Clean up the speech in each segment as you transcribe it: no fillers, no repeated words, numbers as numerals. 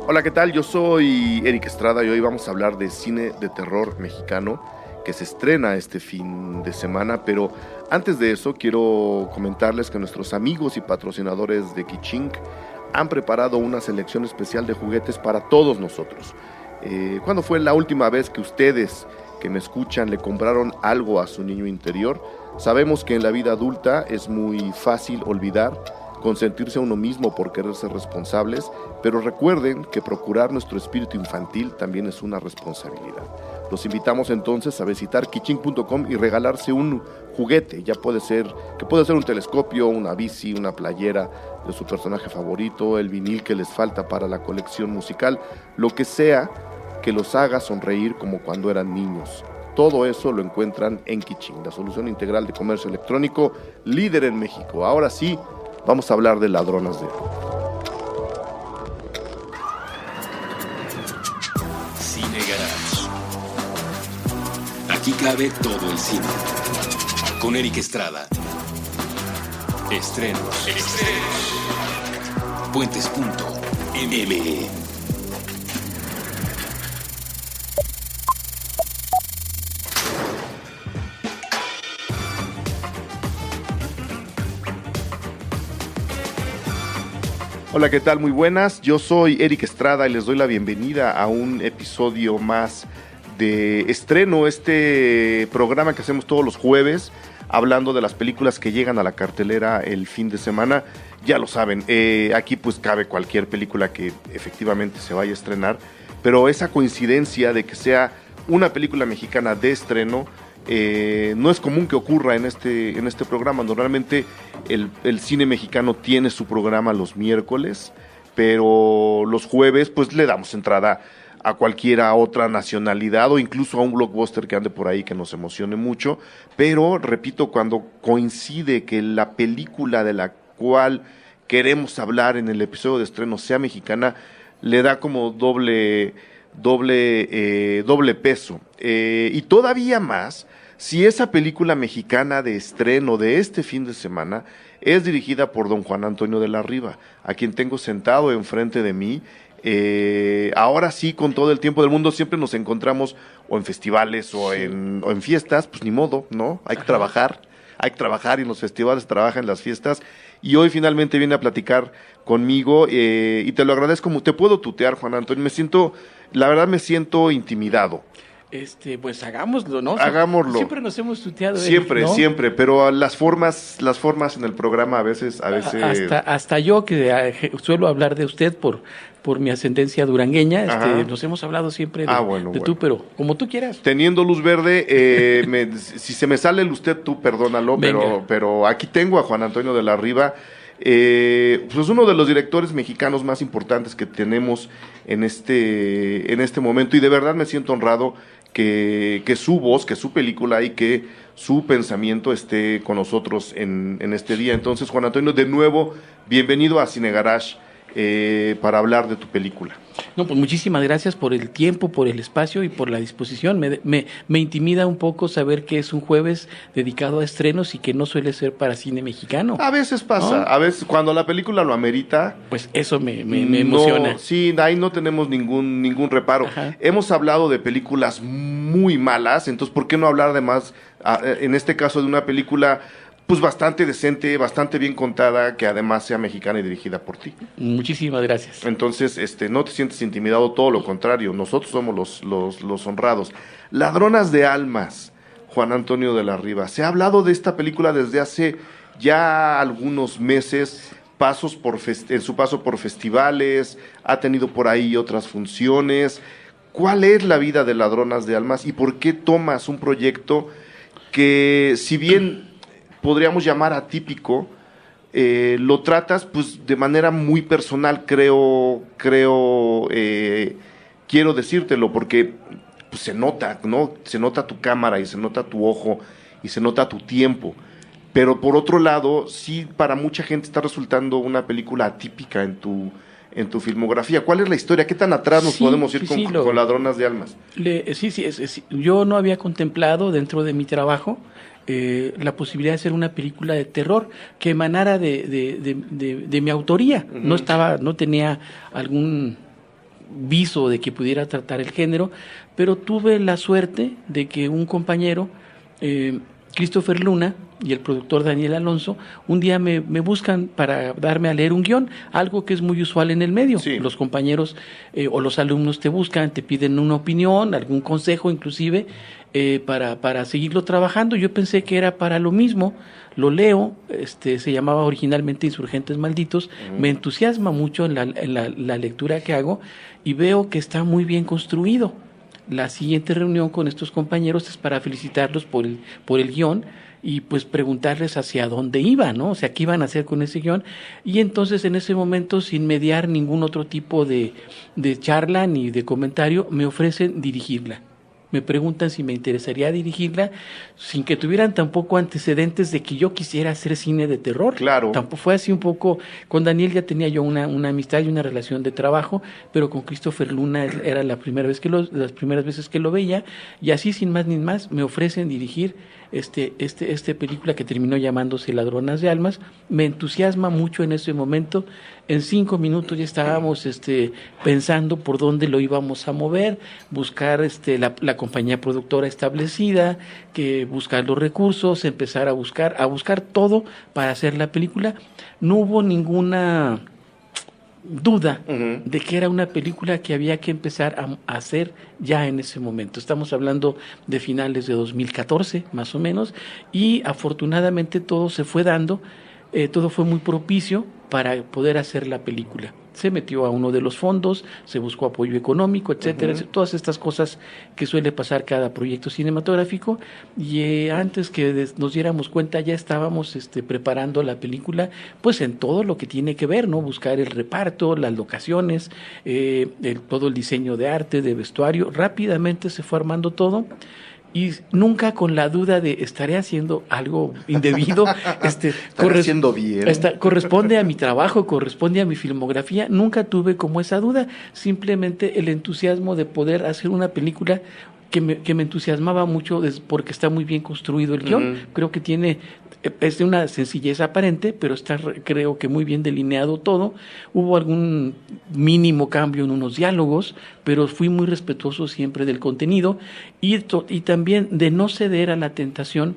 Hola, ¿qué tal? Yo soy Eric Estrada y hoy vamos a hablar de cine de terror mexicano que se estrena este fin de semana, pero antes de eso quiero comentarles que nuestros amigos y patrocinadores de Kichink han preparado una selección especial de juguetes para todos nosotros. ¿Cuándo fue la última vez que ustedes que me escuchan le compraron algo a su niño interior? Sabemos que en la vida adulta es muy fácil olvidar, consentirse a uno mismo por querer ser responsables, pero recuerden que procurar nuestro espíritu infantil también es una responsabilidad. Los invitamos entonces a visitar kichink.com y regalarse un juguete, puede ser un telescopio, una bici, una playera de su personaje favorito, el vinil que les falta para la colección musical, lo que sea que los haga sonreír como cuando eran niños. Todo eso lo encuentran en Kichink, la solución integral de comercio electrónico líder en México. Ahora sí, vamos a hablar de Ladronas de Almas. Cine Garage. Aquí cabe todo el cine. Con Eric Estrada. Estrenos. Puentes.me. Hola, ¿qué tal? Muy buenas. Yo soy Eric Estrada y les doy la bienvenida a un episodio más de Estreno, este programa que hacemos todos los jueves, hablando de las películas que llegan a la cartelera el fin de semana. Ya lo saben, aquí pues cabe cualquier película que efectivamente se vaya a estrenar, pero esa coincidencia de que sea una película mexicana de estreno no es común que ocurra en este programa. Normalmente el cine mexicano tiene su programa los miércoles, pero los jueves pues le damos entrada a cualquiera otra nacionalidad o incluso a un blockbuster que ande por ahí que nos emocione mucho. Pero repito, cuando coincide que la película de la cual queremos hablar en el episodio de estreno sea mexicana, le da como doble peso. Y todavía más si esa película mexicana de estreno de este fin de semana es dirigida por don Juan Antonio de la Riva, a quien tengo sentado enfrente de mí. Ahora sí, con todo el tiempo del mundo, siempre nos encontramos o en festivales o en fiestas, pues ni modo, ¿no? Hay que trabajar y en los festivales trabaja, en las fiestas, y hoy finalmente viene a platicar conmigo, y te lo agradezco. Te puedo tutear, Juan Antonio, la verdad me siento intimidado. Pues hagámoslo, ¿no? Hagámoslo. Siempre nos hemos tuteado. Siempre, ¿no? Siempre, pero las formas en el programa a veces. Hasta yo que suelo hablar de usted por mi ascendencia durangueña, nos hemos hablado siempre de tú, pero como tú quieras. Teniendo luz verde, si se me sale el usted, tú perdónalo, pero aquí tengo a Juan Antonio de la Riva. Pues uno de los directores mexicanos más importantes que tenemos en este momento, y de verdad me siento honrado que su voz, que su película y que su pensamiento esté con nosotros en este día. Entonces, Juan Antonio, de nuevo, bienvenido a Cine Garage para hablar de tu película. No, pues muchísimas gracias por el tiempo, por el espacio y por la disposición. Me intimida un poco saber que es un jueves dedicado a estrenos y que no suele ser para cine mexicano. A veces pasa, ¿no? A veces cuando la película lo amerita. Pues eso me emociona. Sí, ahí no tenemos ningún reparo. Ajá. Hemos hablado de películas muy malas, entonces ¿por qué no hablar además, en este caso, de una película pues bastante decente, bastante bien contada, que además sea mexicana y dirigida por ti? Muchísimas gracias. Entonces, no te sientes intimidado, todo lo contrario, nosotros somos los honrados. Ladronas de Almas, Juan Antonio de la Riva. Se ha hablado de esta película desde hace ya algunos meses, en su paso por festivales, ha tenido por ahí otras funciones. ¿Cuál es la vida de Ladronas de Almas y por qué tomas un proyecto que, si bien podríamos llamar atípico, lo tratas pues de manera muy personal? Quiero decírtelo porque pues se nota, ¿no? Se nota tu cámara y se nota tu ojo y se nota tu tiempo, pero por otro lado sí, para mucha gente está resultando una película atípica en tu filmografía. ¿Cuál es la historia? ¿Qué tan atrás nos podemos ir con Ladronas de Almas? Yo no había contemplado dentro de mi trabajo la posibilidad de hacer una película de terror que emanara de mi autoría. Uh-huh. No tenía algún viso de que pudiera tratar el género, pero tuve la suerte de que un compañero, Christopher Luna, y el productor Daniel Alonso, un día me buscan para darme a leer un guión, algo que es muy usual en el medio. Sí. Los compañeros o los alumnos te buscan, te piden una opinión, algún consejo inclusive, para seguirlo trabajando. Yo pensé que era para lo mismo, lo leo, se llamaba originalmente Insurgentes Malditos, me entusiasma mucho en la lectura que hago y veo que está muy bien construido. La siguiente reunión con estos compañeros es para felicitarlos por el guión y pues preguntarles hacia dónde iban, ¿no? O sea, qué iban a hacer con ese guión. Y entonces en ese momento, sin mediar ningún otro tipo de charla ni de comentario, me ofrecen dirigirla. Me preguntan si me interesaría dirigirla, sin que tuvieran tampoco antecedentes de que yo quisiera hacer cine de terror. Claro. Tampoco fue así un poco. Con Daniel ya tenía yo una amistad y una relación de trabajo, pero con Christopher Luna era las primeras veces que lo veía, y así sin más ni más me ofrecen dirigir esta película que terminó llamándose Ladronas de Almas. Me entusiasma mucho en ese momento. En 5 minutos ya estábamos pensando por dónde lo íbamos a mover, buscar la compañía productora establecida, que buscar los recursos, empezar a buscar todo para hacer la película. No hubo ninguna duda de que era una película que había que empezar a hacer ya en ese momento. Estamos hablando de finales de 2014, más o menos, y afortunadamente todo se fue dando, todo fue muy propicio para poder hacer la película. Se metió a uno de los fondos, se buscó apoyo económico, etcétera, todas estas cosas que suele pasar cada proyecto cinematográfico, y antes que nos diéramos cuenta ya estábamos preparando la película, pues en todo lo que tiene que ver, ¿no? Buscar el reparto, las locaciones, todo el diseño de arte, de vestuario. Rápidamente se fue armando todo. Y nunca con la duda de estaré haciendo algo indebido, estaré haciendo bien, corresponde a mi trabajo, corresponde a mi filmografía. Nunca tuve como esa duda, simplemente el entusiasmo de poder hacer una película que me entusiasmaba mucho porque está muy bien construido el guión. Creo que es de una sencillez aparente, pero está, creo que muy bien delineado todo. Hubo algún mínimo cambio en unos diálogos, pero fui muy respetuoso siempre del contenido y también de no ceder a la tentación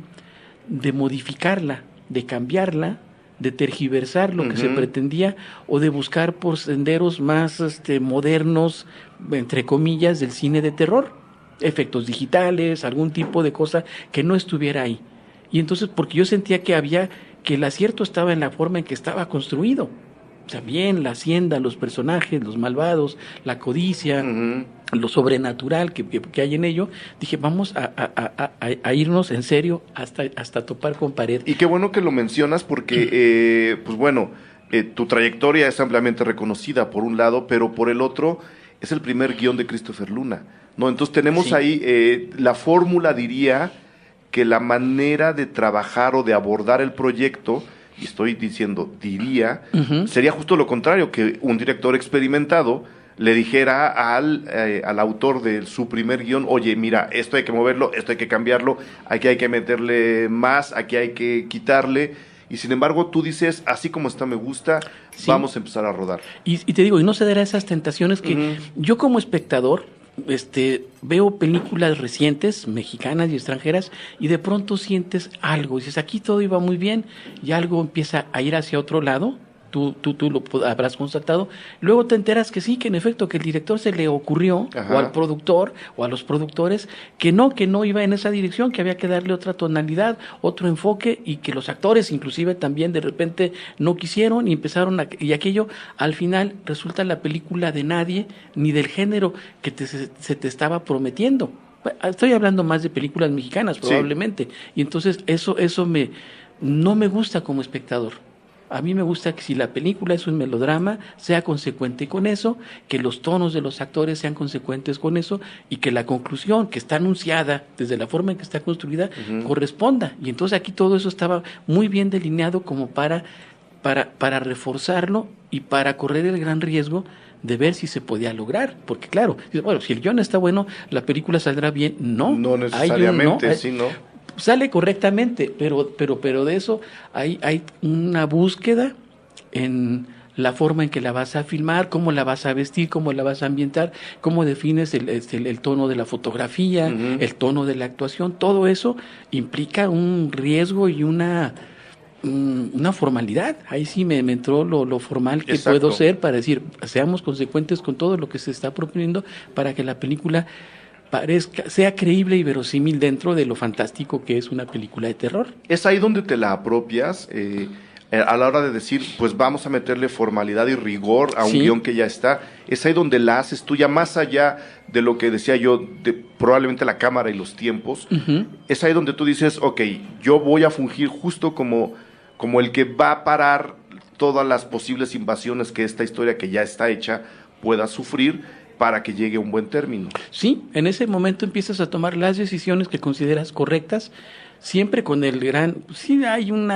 de modificarla, de cambiarla, de tergiversar lo que se pretendía, o de buscar por senderos más modernos, entre comillas, del cine de terror. Efectos digitales, algún tipo de cosa que no estuviera ahí. Y entonces, porque yo sentía que el acierto estaba en la forma en que estaba construido. O sea, bien, la hacienda, los personajes, los malvados, la codicia, lo sobrenatural que hay en ello. Dije, vamos a irnos en serio hasta topar con pared. Y qué bueno que lo mencionas porque, pues bueno, tu trayectoria es ampliamente reconocida por un lado, pero por el otro es el primer guión de Christopher Luna, ¿no? Entonces tenemos ahí la fórmula, diría, que la manera de trabajar o de abordar el proyecto, y estoy diciendo, sería justo lo contrario, que un director experimentado le dijera al autor de su primer guión, oye, mira, esto hay que moverlo, esto hay que cambiarlo, aquí hay que meterle más, aquí hay que quitarle, y sin embargo tú dices, así como está me gusta, vamos a empezar a rodar. Y te digo, y no ceder a esas tentaciones que yo como espectador, veo películas recientes, mexicanas y extranjeras, y de pronto sientes algo, dices, aquí todo iba muy bien, y algo empieza a ir hacia otro lado. Tú lo habrás constatado. Luego te enteras que sí, que en efecto, que el director se le ocurrió, o al productor, o a los productores, que no iba en esa dirección, que había que darle otra tonalidad, otro enfoque, y que los actores inclusive también de repente no quisieron y empezaron y aquello, al final resulta la película de nadie, ni del género que se te estaba prometiendo. Estoy hablando más de películas mexicanas probablemente, y entonces eso no me gusta como espectador. A mí me gusta que si la película es un melodrama, sea consecuente con eso, que los tonos de los actores sean consecuentes con eso, y que la conclusión que está anunciada desde la forma en que está construida corresponda. Y entonces aquí todo eso estaba muy bien delineado como para reforzarlo y para correr el gran riesgo de ver si se podía lograr. Porque claro, bueno, si el guión está bueno, la película saldrá bien. No necesariamente, ¿no? Sale correctamente, pero de eso hay una búsqueda en la forma en que la vas a filmar, cómo la vas a vestir, cómo la vas a ambientar, cómo defines el tono de la fotografía, el tono de la actuación. Todo eso implica un riesgo y una formalidad. Ahí sí me entró lo formal que Exacto. puedo ser para decir, seamos consecuentes con todo lo que se está proponiendo para que la película sea creíble y verosímil dentro de lo fantástico que es una película de terror. Es ahí donde te la apropias, a la hora de decir, pues vamos a meterle formalidad y rigor a un guión que ya está. Es ahí donde la haces tuya, más allá de lo que decía yo, de probablemente la cámara y los tiempos. Es ahí donde tú dices, ok, yo voy a fungir justo como el que va a parar todas las posibles invasiones que esta historia que ya está hecha pueda sufrir para que llegue a un buen término. Sí, en ese momento empiezas a tomar las decisiones que consideras correctas, siempre con el sí hay un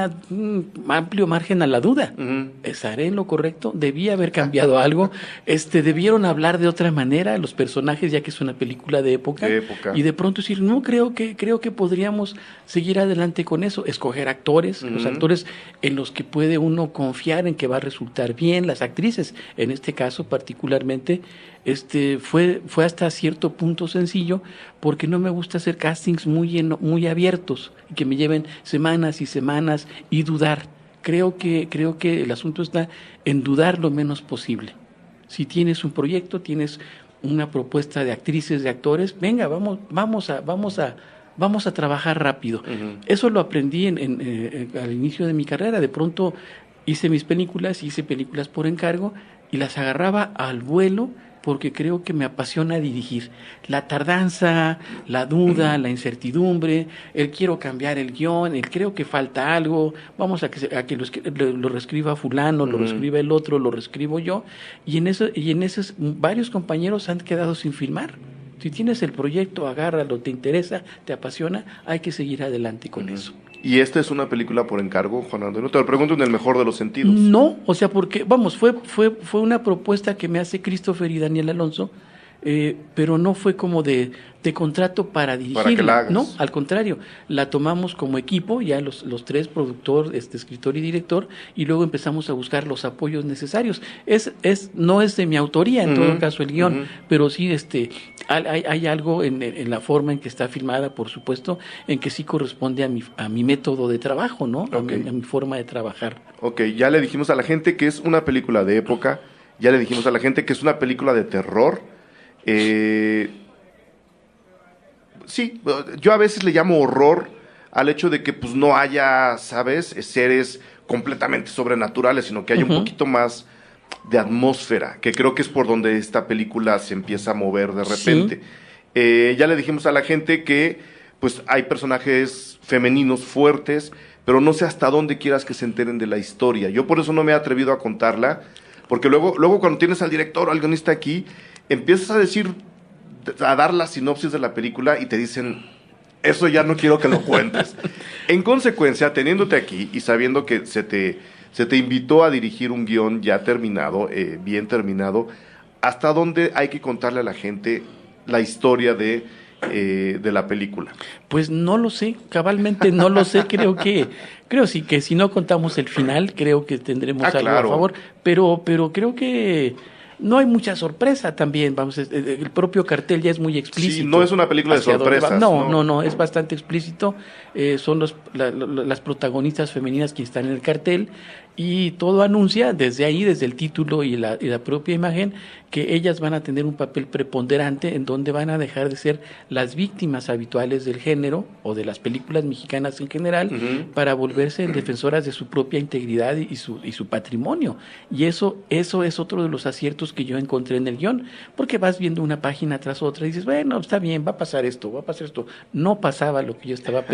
amplio margen a la duda. ¿Estaré en lo correcto? ¿Debía haber cambiado algo? ¿Debieron hablar de otra manera los personajes, ya que es una película de época? Y de pronto decir, no, creo que podríamos seguir adelante con eso, escoger actores, los actores en los que puede uno confiar en que va a resultar bien, las actrices, en este caso particularmente, fue hasta cierto punto sencillo, porque no me gusta hacer castings muy abiertos, que me lleven semanas y semanas y dudar. Creo que el asunto está en dudar lo menos posible. Si tienes un proyecto, tienes una propuesta de actrices, de actores, venga, vamos a trabajar rápido. Eso lo aprendí al inicio de mi carrera. De pronto hice películas por encargo y las agarraba al vuelo, porque creo que me apasiona dirigir. La tardanza, la duda, la incertidumbre, el quiero cambiar el guión, el creo que falta algo, vamos a que lo reescriba fulano, lo reescriba el otro, lo reescribo yo, y en esos varios compañeros han quedado sin filmar. Si tienes el proyecto, agárralo, te interesa, te apasiona, hay que seguir adelante con eso. ¿Y esta es una película por encargo, Juan Antonio? Te lo pregunto en el mejor de los sentidos. No, o sea, porque, fue una propuesta que me hace Christopher y Daniel Alonso, pero no fue como de contrato para dirigirla. Para que la hagas. No, al contrario, la tomamos como equipo, ya los tres, productor, escritor y director, y luego empezamos a buscar los apoyos necesarios. No es de mi autoría, en todo caso, el guión, pero sí hay algo en la forma en que está filmada, por supuesto, en que sí corresponde a mi método de trabajo, ¿no? Okay. A mi forma de trabajar. Ok, ya le dijimos a la gente que es una película de época, ya le dijimos a la gente que es una película de terror. Sí, yo a veces le llamo horror al hecho de que pues no haya, ¿sabes?, seres completamente sobrenaturales, sino que haya un poquito más de atmósfera, que creo que es por donde esta película se empieza a mover de repente. Sí. Ya le dijimos a la gente que pues hay personajes femeninos fuertes, pero no sé hasta dónde quieras que se enteren de la historia. Yo por eso no me he atrevido a contarla, porque luego cuando tienes al director o al guionista aquí, empiezas a dar la sinopsis de la película y te dicen, eso ya no quiero que lo cuentes. En consecuencia, teniéndote aquí y sabiendo que se te invitó a dirigir un guión ya terminado, bien terminado, ¿hasta dónde hay que contarle a la gente la historia de la película? Pues no lo sé, cabalmente no lo sé. Creo sí que si no contamos el final, creo que tendremos algo a favor, pero creo que no hay mucha sorpresa también. El propio cartel ya es muy explícito. Sí, no es una película de sorpresas. No, es bastante explícito. Son las protagonistas femeninas que están en el cartel, y todo anuncia desde ahí, desde el título y la propia imagen, que ellas van a tener un papel preponderante en donde van a dejar de ser las víctimas habituales del género o de las películas mexicanas en general, para volverse defensoras de su propia integridad y su patrimonio. Y eso es otro de los aciertos que yo encontré en el guión, porque vas viendo una página tras otra y dices, bueno, está bien, va a pasar esto. No pasaba lo que yo estaba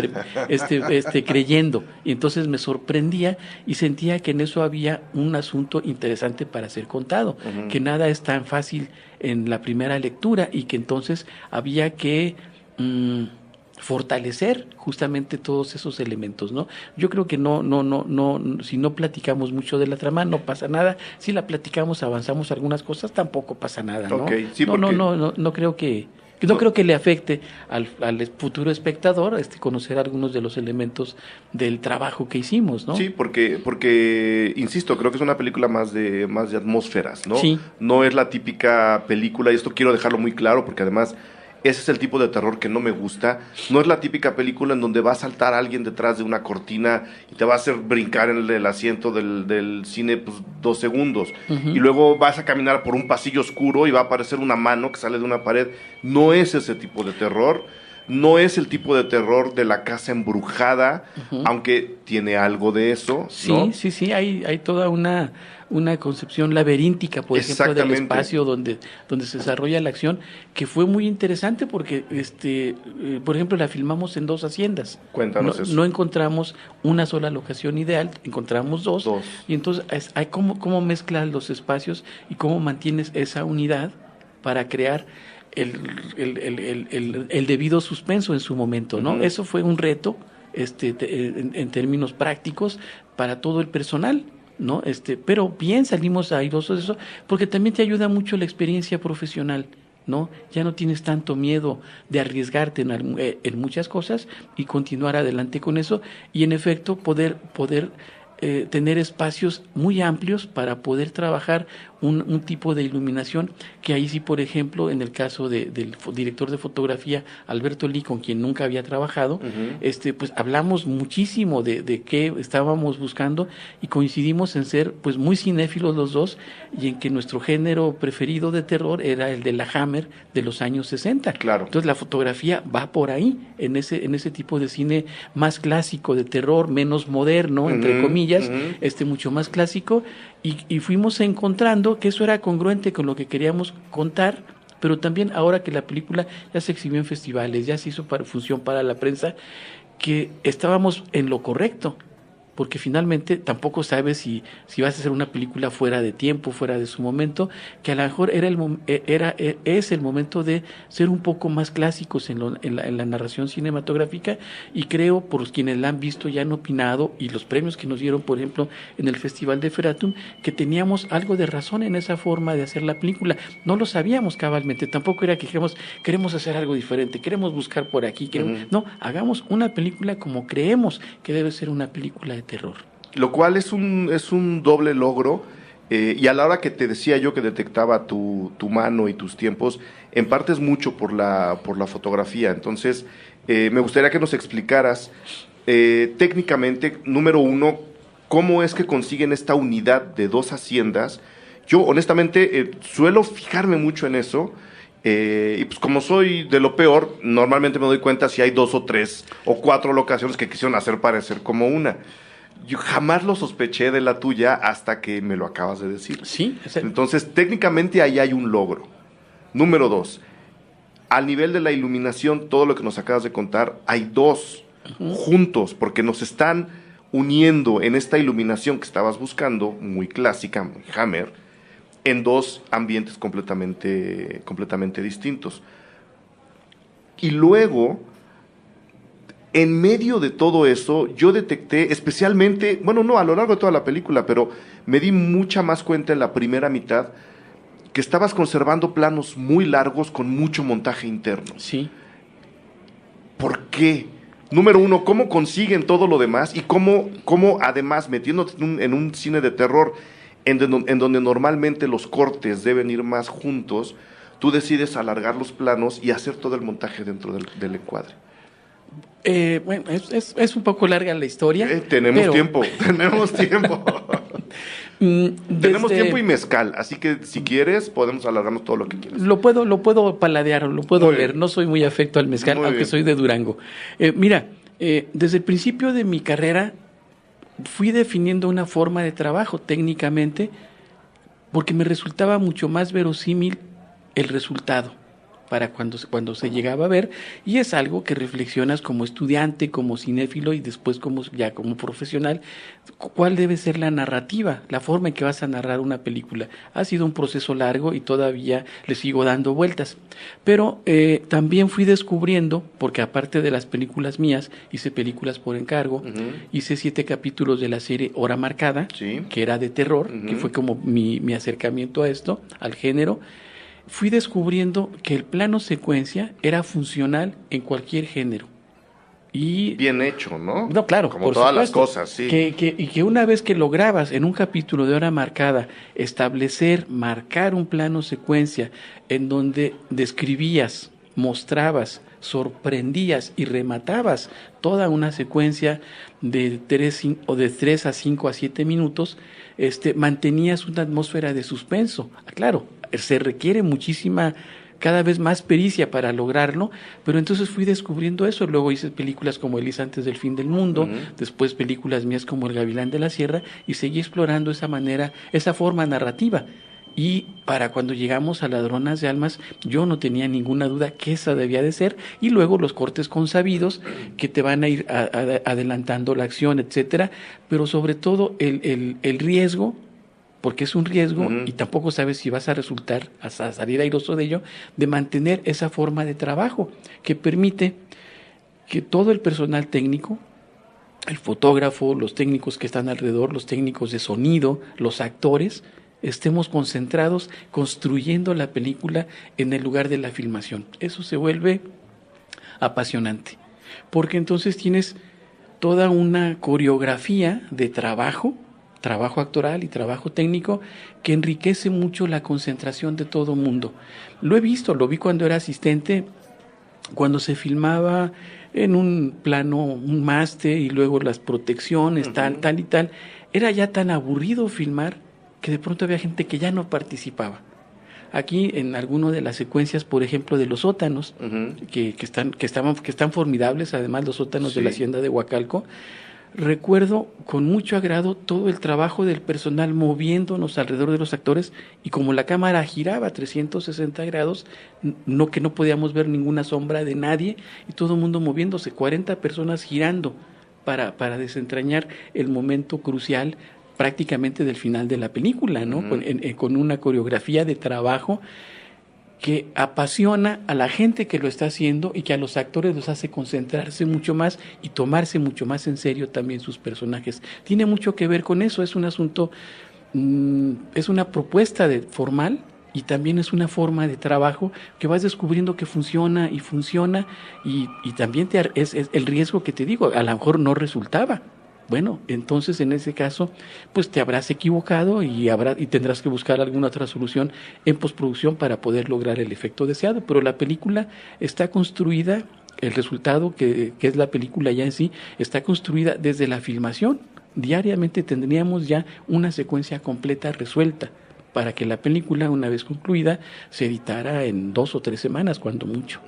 creyendo, y entonces me sorprendía y sentía que en eso había un asunto interesante para ser contado, que nada es tan fácil en la primera lectura, y que entonces había que fortalecer justamente todos esos elementos, ¿no? Yo creo que no, si no platicamos mucho de la trama, no pasa nada. Si la platicamos, avanzamos algunas cosas, tampoco pasa nada, ¿no? Okay, sí, no creo que No creo que le afecte al futuro espectador conocer algunos de los elementos del trabajo que hicimos, ¿no? Sí, porque insisto, creo que es una película más de atmósferas, ¿no? Sí. No es la típica película, y esto quiero dejarlo muy claro, porque además ese es el tipo de terror que no me gusta. No es la típica película en donde va a saltar alguien detrás de una cortina y te va a hacer brincar en el asiento del cine 2 segundos. Uh-huh. Y luego vas a caminar por un pasillo oscuro y va a aparecer una mano que sale de una pared. No es ese tipo de terror. No es el tipo de terror de la casa embrujada, uh-huh, aunque tiene algo de eso, sí, ¿no? Sí, hay toda una concepción laberíntica, por ejemplo, del espacio donde se desarrolla la acción, que fue muy interesante porque, por ejemplo, la filmamos en 2 haciendas. Cuéntanos eso. No encontramos una sola locación ideal, encontramos 2. Y entonces hay cómo mezclas los espacios y cómo mantienes esa unidad para crear el debido suspenso en su momento, ¿no? Uh-huh. Eso fue un reto en términos prácticos para todo el personal, ¿no? Pero bien salimos airosos de eso, porque también te ayuda mucho la experiencia profesional, ¿no? Ya no tienes tanto miedo de arriesgarte en muchas cosas y continuar adelante con eso, y en efecto poder tener espacios muy amplios para poder trabajar un tipo de iluminación que ahí sí, por ejemplo, en el caso del director de fotografía Alberto Lee, con quien nunca había trabajado, uh-huh, pues hablamos muchísimo de qué estábamos buscando y coincidimos en ser pues muy cinéfilos los dos y en que nuestro género preferido de terror era el de la Hammer de los años 60. Claro. Entonces la fotografía va por ahí, en ese tipo de cine más clásico de terror, menos moderno, uh-huh, entre comillas, uh-huh, mucho más clásico, y fuimos encontrando que eso era congruente con lo que queríamos contar, pero también ahora que la película ya se exhibió en festivales, ya se hizo función para la prensa, que estábamos en lo correcto, porque finalmente tampoco sabes si vas a hacer una película fuera de tiempo, fuera de su momento, que a lo mejor es el momento de ser un poco más clásicos en la narración cinematográfica, y creo, por quienes la han visto ya han opinado, y los premios que nos dieron, por ejemplo, en el Festival de Feratum, que teníamos algo de razón en esa forma de hacer la película. No lo sabíamos cabalmente, tampoco era que queremos hacer algo diferente, queremos buscar por aquí, uh-huh, no, hagamos una película como creemos que debe ser una película de terror. Lo cual es un doble logro, y a la hora que te decía yo que detectaba tu mano y tus tiempos, en parte es mucho por la fotografía. Entonces, me gustaría que nos explicaras técnicamente, número 1, cómo es que consiguen esta unidad de 2 haciendas. Yo, honestamente, suelo fijarme mucho en eso. Y pues como soy de lo peor, normalmente me doy cuenta si hay 2 o 3 o 4 locaciones que quisieron hacer parecer como una. Yo jamás lo sospeché de la tuya hasta que me lo acabas de decir. Sí. Entonces, técnicamente ahí hay un logro. Número 2, al nivel de la iluminación, todo lo que nos acabas de contar, hay 2 uh-huh, juntos, porque nos están uniendo en esta iluminación que estabas buscando, muy clásica, muy Hammer, en 2 ambientes completamente distintos. Y luego, en medio de todo eso, yo detecté especialmente, bueno, no, a lo largo de toda la película, pero me di mucha más cuenta en la primera mitad, que estabas conservando planos muy largos con mucho montaje interno. Sí. ¿Por qué? Número 1, ¿cómo consiguen todo lo demás? Y cómo además, metiéndote en un cine de terror, en donde normalmente los cortes deben ir más juntos, tú decides alargar los planos y hacer todo el montaje dentro del encuadre. Bueno, es un poco larga la historia. Tenemos tiempo. Tenemos tiempo y mezcal, así que si quieres podemos alargarnos todo lo que quieras. Lo puedo paladear, lo puedo leer. No soy muy afecto al mezcal, aunque bien, soy de Durango. Mira, desde el principio de mi carrera fui definiendo una forma de trabajo técnicamente, porque me resultaba mucho más verosímil el resultado para cuando se llegaba a ver, y es algo que reflexionas como estudiante, como cinéfilo y después como profesional, cuál debe ser la narrativa, la forma en que vas a narrar una película. Ha sido un proceso largo y todavía le sigo dando vueltas, pero también fui descubriendo, porque aparte de las películas mías, hice películas por encargo, hice 7 capítulos de la serie Hora Marcada, que era de terror, que fue como mi acercamiento a esto, al género. fui descubriendo que el plano secuencia era funcional en cualquier género. Y bien hecho, ¿no? no, claro, como por todas supuesto, las cosas, sí. y que una vez que lograbas en un capítulo de hora marcada marcar un plano secuencia en donde describías, mostrabas, sorprendías y rematabas toda una secuencia de 3 a 5 a 7 minutos, mantenías una atmósfera de suspenso. Claro, se requiere muchísima, cada vez más pericia para lograrlo, pero entonces fui descubriendo eso. Luego hice películas como Elisa antes del fin del mundo, después películas mías como El Gavilán de la Sierra, y seguí explorando esa manera, esa forma narrativa. Y para cuando llegamos a Ladronas de Almas, yo no tenía ninguna duda que esa debía de ser, y luego los cortes consabidos que te van a ir adelantando la acción, etcétera, pero sobre todo el riesgo, porque es un riesgo y tampoco sabes si vas a resultar, a salir airoso de ello, de mantener esa forma de trabajo que permite que todo el personal técnico, el fotógrafo, los técnicos que están alrededor, los técnicos de sonido, los actores, estemos concentrados construyendo la película en el lugar de la filmación. Eso se vuelve apasionante, porque entonces tienes toda una coreografía de trabajo actoral y trabajo técnico que enriquece mucho la concentración de todo mundo. Lo vi cuando era asistente, cuando se filmaba en un plano, un máster y luego las protecciones, tal y tal. Era ya tan aburrido filmar que de pronto había gente que ya no participaba. Aquí en alguna de las secuencias, por ejemplo, de los sótanos, que están formidables, además los sótanos de la hacienda de Huacalco, recuerdo con mucho agrado todo el trabajo del personal moviéndonos alrededor de los actores, y como la cámara giraba 360 grados, no podíamos ver ninguna sombra de nadie y todo el mundo moviéndose, 40 personas girando para desentrañar el momento crucial prácticamente del final de la película, ¿no? Con una coreografía de trabajo que apasiona a la gente que lo está haciendo y que a los actores los hace concentrarse mucho más y tomarse mucho más en serio también sus personajes. Tiene mucho que ver con eso, es un asunto, es una propuesta formal, y también es una forma de trabajo que vas descubriendo que funciona y también es el riesgo que te digo, a lo mejor no resultaba. Bueno, entonces en ese caso, pues te habrás equivocado y tendrás que buscar alguna otra solución en postproducción para poder lograr el efecto deseado. Pero la película está construida, el resultado que es la película ya en sí, está construida desde la filmación. Diariamente tendríamos ya una secuencia completa resuelta para que la película, una vez concluida, se editara en 2 o 3 semanas, cuando mucho.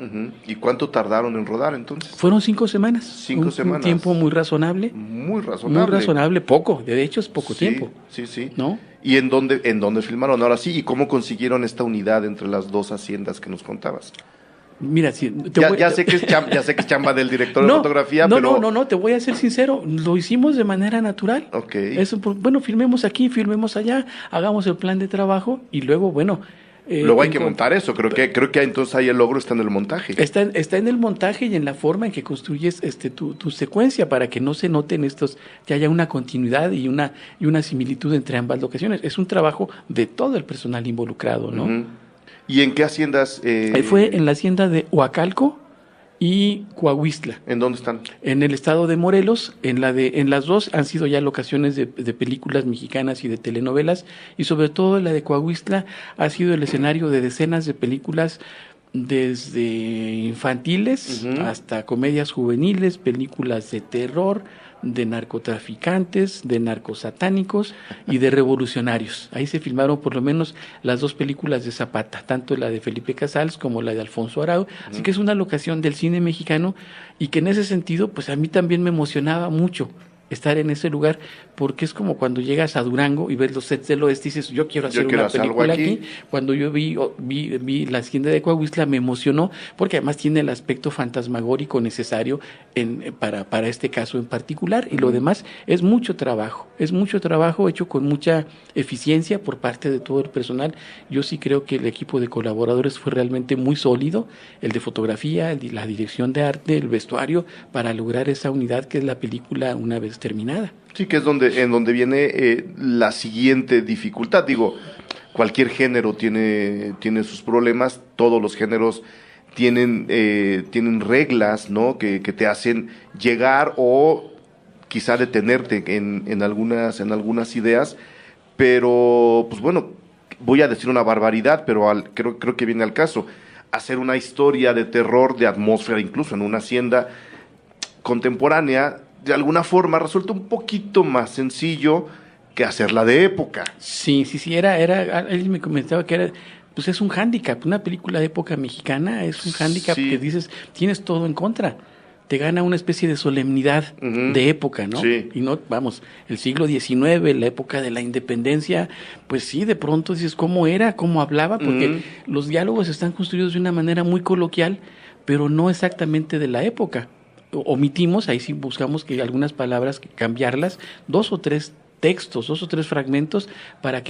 ¿Y cuánto tardaron en rodar entonces? Fueron 5 semanas. 5 semanas. Un tiempo muy razonable. Muy razonable. Muy razonable, poco. De hecho, es poco tiempo. Sí. ¿No? ¿Y en dónde filmaron ahora sí? ¿Y cómo consiguieron esta unidad entre las dos haciendas que nos contabas? Mira, ya sé que es chamba del director de fotografía, pero... No, te voy a ser sincero, lo hicimos de manera natural. Okay. Filmemos aquí, filmemos allá, hagamos el plan de trabajo y luego, luego hay que montar eso, creo que entonces ahí el logro está en el montaje. Está en el montaje y en la forma en que construyes tu secuencia para que no se noten que haya una continuidad y una similitud entre ambas locaciones. Es un trabajo de todo el personal involucrado, ¿no? ¿Y en qué haciendas? Fue en la hacienda de Huacalco y Coahuistla. ¿En dónde están? En el estado de Morelos. En las dos han sido ya locaciones de películas mexicanas y de telenovelas, y sobre todo la de Coahuistla ha sido el escenario de decenas de películas, desde infantiles hasta comedias juveniles, películas de terror, de narcotraficantes, de narcosatánicos y de revolucionarios. Ahí se filmaron por lo menos las 2 películas de Zapata, tanto la de Felipe Casals como la de Alfonso Arau. Así que es una locación del cine mexicano, y que en ese sentido, pues a mí también me emocionaba mucho estar en ese lugar, porque es como cuando llegas a Durango y ves los sets del oeste y dices, yo quiero hacer una película aquí. Cuando yo vi la hacienda de Coahuistla, me emocionó, porque además tiene el aspecto fantasmagórico necesario para este caso en particular, y lo demás es mucho trabajo hecho con mucha eficiencia por parte de todo el personal. Yo sí creo que el equipo de colaboradores fue realmente muy sólido, el de fotografía, la dirección de arte, el vestuario, para lograr esa unidad que es la película una vez terminada. Sí, que es en donde viene la siguiente dificultad. Digo, cualquier género tiene sus problemas, todos los géneros tienen reglas, ¿no? que te hacen llegar o quizá detenerte en algunas ideas, pero pues bueno, voy a decir una barbaridad, pero creo que viene al caso. Hacer una historia de terror, de atmósfera, incluso en una hacienda contemporánea, de alguna forma resulta un poquito más sencillo que hacerla de época. Sí, él me comentaba que pues es un hándicap, una película de época mexicana es un hándicap que dices, tienes todo en contra. Te gana una especie de solemnidad de época, ¿no? Sí. Y no, vamos, el siglo XIX, la época de la independencia, pues sí, de pronto dices cómo era, cómo hablaba, porque los diálogos están construidos de una manera muy coloquial, pero no exactamente de la época. Omitimos, ahí sí buscamos que algunas palabras cambiarlas, 2 o 3 textos, 2 o 3 fragmentos para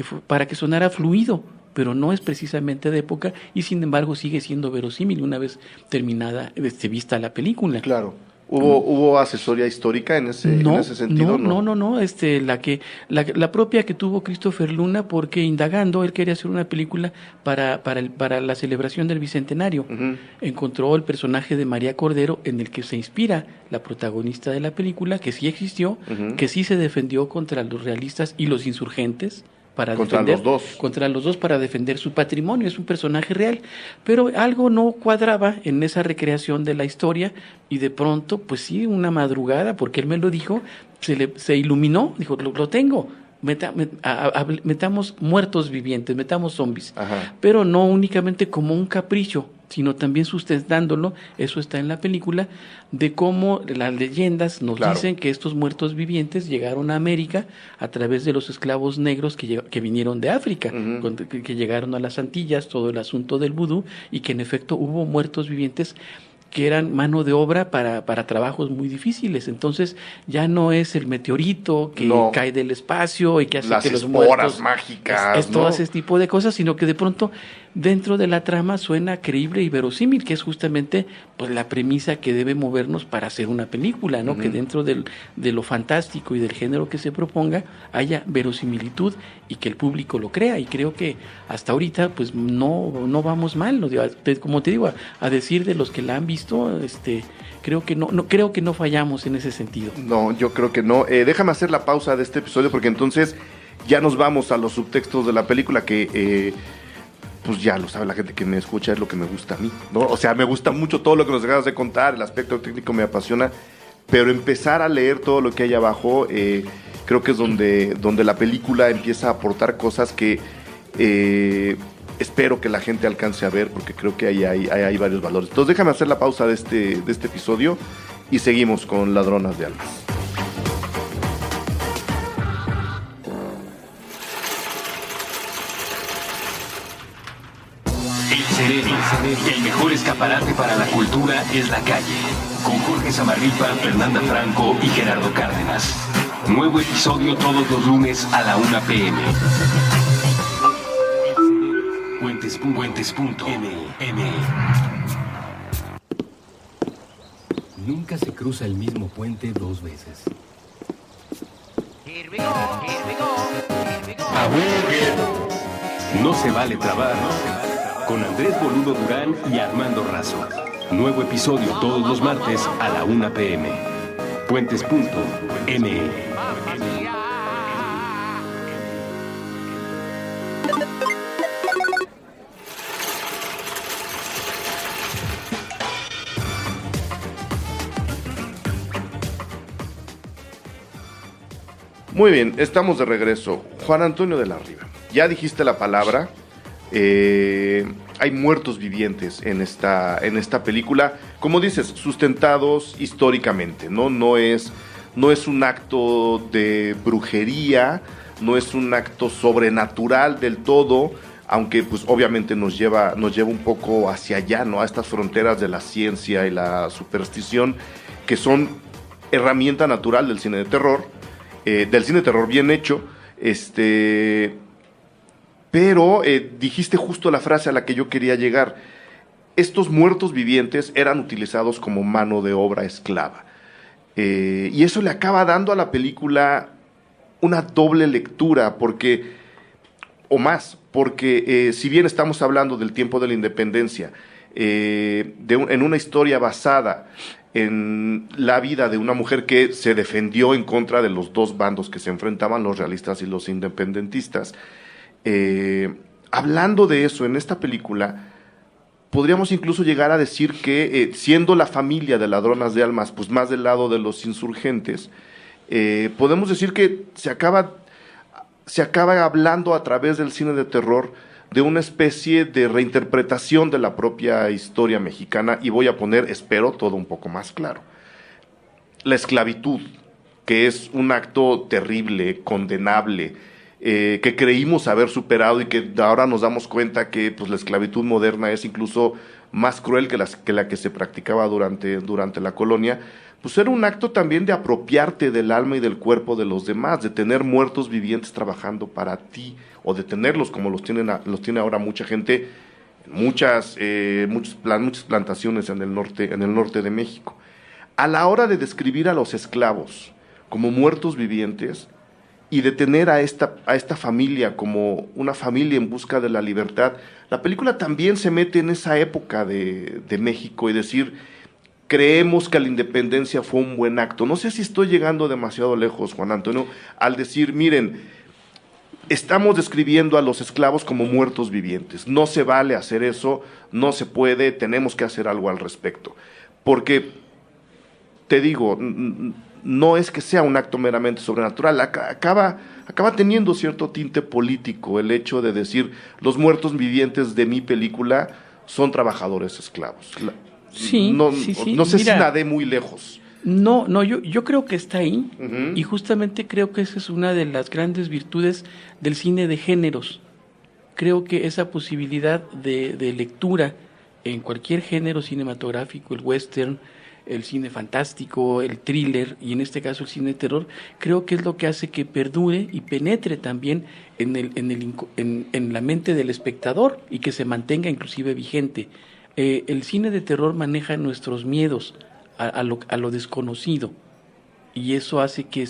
que sonara fluido, pero no es precisamente de época y sin embargo sigue siendo verosímil una vez terminada, vista la película. Claro. ¿Hubo asesoría histórica en ese sentido? No, la propia que tuvo Christopher Luna, porque indagando, él quería hacer una película para la celebración del Bicentenario. Encontró el personaje de María Cordero, en el que se inspira la protagonista de la película, que sí existió, que sí se defendió contra los realistas y los insurgentes, contra los dos para defender su patrimonio. Es un personaje real, pero algo no cuadraba en esa recreación de la historia y de pronto, pues sí, una madrugada, porque él me lo dijo, se iluminó, dijo, lo tengo. Metamos muertos vivientes, metamos zombies, pero no únicamente como un capricho, sino también sustentándolo, eso está en la película, de cómo las leyendas nos dicen que estos muertos vivientes llegaron a América a través de los esclavos negros que vinieron de África, que llegaron a las Antillas, todo el asunto del vudú, y que en efecto hubo muertos vivientes que eran mano de obra para trabajos muy difíciles. Entonces ya no es el meteorito que cae del espacio y que hace que los muertos mágicas, es todo ese tipo de cosas, sino que de pronto dentro de la trama suena creíble y verosímil, que es justamente pues la premisa que debe movernos para hacer una película, ¿no? Que dentro de lo fantástico y del género que se proponga haya verosimilitud y que el público lo crea, y creo que hasta ahorita pues no vamos mal, ¿no? Como te digo, a decir de los que la han visto, creo que no fallamos en ese sentido. No, yo creo que no. Déjame hacer la pausa de este episodio, porque entonces ya nos vamos a los subtextos de la película, que pues ya lo sabe la gente que me escucha, es lo que me gusta a mí, ¿no? O sea, me gusta mucho todo lo que nos acabas de contar, el aspecto técnico me apasiona, pero empezar a leer todo lo que hay abajo, creo que es donde la película empieza a aportar cosas que espero que la gente alcance a ver, porque creo que ahí hay varios valores. Entonces déjame hacer la pausa de este episodio y seguimos con Ladronas de Almas. El mejor escaparate para la cultura es la calle. Con Jorge Zamarripa, Fernanda Franco y Gerardo Cárdenas. Nuevo episodio todos los lunes a la 1 p.m. Puentes.m. Nunca se cruza el mismo puente 2 veces. No se vale trabar. Con Andrés Boludo Durán y Armando Razo. Nuevo episodio todos los martes a la 1 p.m. Puentes.me. Muy bien, estamos de regreso. Juan Antonio de la Riva, ya dijiste la palabra. Hay muertos vivientes en esta película, como dices, sustentados históricamente, no es un acto de brujería, no es un acto sobrenatural del todo, aunque pues obviamente nos lleva un poco hacia allá, ¿no? A estas fronteras de la ciencia y la superstición, que son herramienta natural del cine de terror, bien hecho, pero dijiste justo la frase a la que yo quería llegar. Estos muertos vivientes eran utilizados como mano de obra esclava. Y eso le acaba dando a la película una doble lectura, porque o más, porque si bien estamos hablando del tiempo de la independencia, en una historia basada en la vida de una mujer que se defendió en contra de los dos bandos que se enfrentaban, los realistas y los independentistas, hablando de eso en esta película, podríamos incluso llegar a decir que siendo la familia de ladronas de almas pues más del lado de los insurgentes, podemos decir que se acaba hablando a través del cine de terror de una especie de reinterpretación de la propia historia mexicana, y voy a poner, espero, todo un poco más claro. La esclavitud, que es un acto terrible, condenable, que creímos haber superado y que ahora nos damos cuenta que pues, la esclavitud moderna es incluso más cruel que la que se practicaba durante la colonia, pues era un acto también de apropiarte del alma y del cuerpo de los demás, de tener muertos vivientes trabajando para ti, o de tenerlos como los tiene ahora mucha gente, muchas plantaciones en el norte de México. A la hora de describir a los esclavos como muertos vivientes y de tener a esta familia como una familia en busca de la libertad, la película también se mete en esa época de México y decir, creemos que la independencia fue un buen acto. No sé si estoy llegando demasiado lejos, Juan Antonio, al decir, miren, estamos describiendo a los esclavos como muertos vivientes. No se vale hacer eso, no se puede, tenemos que hacer algo al respecto. Porque, te digo, no es que sea un acto meramente sobrenatural, acaba teniendo cierto tinte político el hecho de decir, los muertos vivientes de mi película son trabajadores esclavos. Sí, no sé. Mira, si nadé muy lejos. No, yo creo que está ahí, Uh-huh. y justamente creo que esa es una de las grandes virtudes del cine de géneros. Creo que esa posibilidad de lectura en cualquier género cinematográfico, el western, el cine fantástico, el thriller, y en este caso el cine de terror, creo que es lo que hace que perdure y penetre también en la mente del espectador y que se mantenga inclusive vigente. El cine de terror maneja nuestros miedos a lo desconocido, y eso hace que